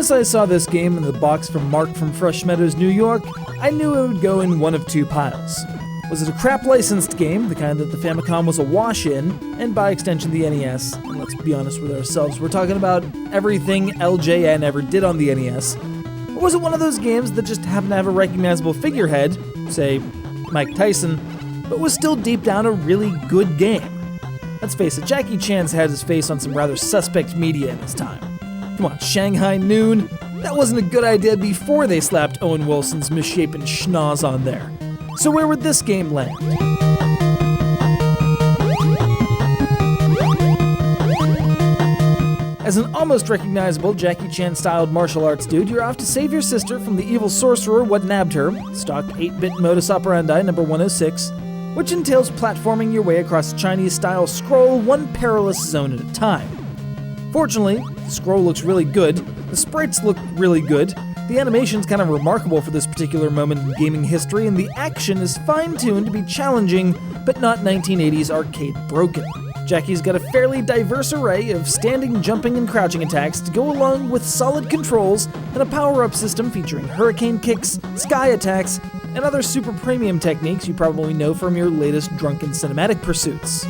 as I saw this game in the box from Mark from Fresh Meadows, New York, I knew it would go in one of two piles. Was it a crap licensed game, the kind that the Famicom was awash in, and by extension the NES, and let's be honest with ourselves, we're talking about everything LJN ever did on the NES, or was it one of those games that just happened to have a recognizable figurehead, say Mike Tyson, but was still deep down a really good game? Let's face it, Jackie Chan's had his face on some rather suspect media in his time. Come on, Shanghai Noon? That wasn't a good idea before they slapped Owen Wilson's misshapen schnoz on there. So where would this game land? As an almost recognizable Jackie Chan-styled martial arts dude, you're off to save your sister from the evil sorcerer what nabbed her, stock 8-bit modus operandi number 106, which entails platforming your way across a Chinese-style scroll one perilous zone at a time. Fortunately, the scroll looks really good, the sprites look really good, the animation's kind of remarkable for this particular moment in gaming history, and the action is fine-tuned to be challenging, but not 1980s arcade broken. Jackie's got a fairly diverse array of standing, jumping, and crouching attacks to go along with solid controls and a power-up system featuring hurricane kicks, sky attacks, and other super premium techniques you probably know from your latest drunken cinematic pursuits.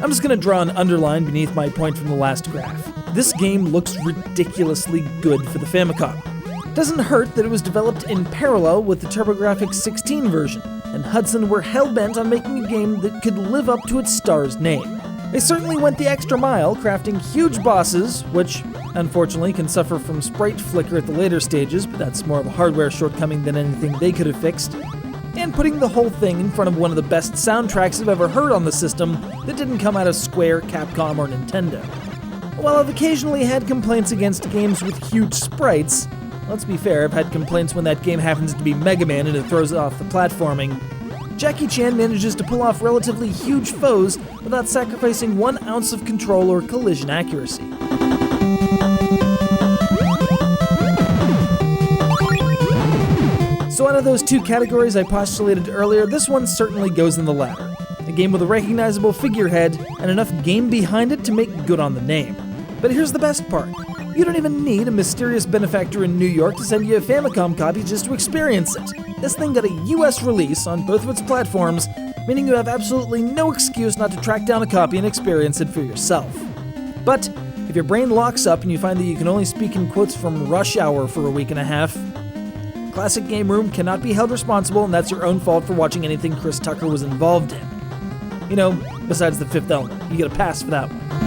I'm just going to draw an underline beneath my point from the last graph. This game looks ridiculously good for the Famicom. Doesn't hurt that it was developed in parallel with the TurboGrafx 16 version, and Hudson were hell-bent on making a game that could live up to its star's name. They certainly went the extra mile, crafting huge bosses, which, unfortunately, can suffer from sprite flicker at the later stages, but that's more of a hardware shortcoming than anything they could have fixed, and putting the whole thing in front of one of the best soundtracks I've ever heard on the system that didn't come out of Square, Capcom, or Nintendo. While I've occasionally had complaints against games with huge sprites, let's be fair, I've had complaints when that game happens to be Mega Man and it throws off the platforming. Jackie Chan manages to pull off relatively huge foes without sacrificing 1 ounce of control or collision accuracy. So out of those two categories I postulated earlier, this one certainly goes in the latter. A game with a recognizable figurehead and enough game behind it to make good on the name. But here's the best part. You don't even need a mysterious benefactor in New York to send you a Famicom copy just to experience it. This thing got a US release on both of its platforms, meaning you have absolutely no excuse not to track down a copy and experience it for yourself. But if your brain locks up and you find that you can only speak in quotes from Rush Hour for a week and a half, Classic Game Room cannot be held responsible, and that's your own fault for watching anything Chris Tucker was involved in. You know, besides The Fifth Element. You get a pass for that one.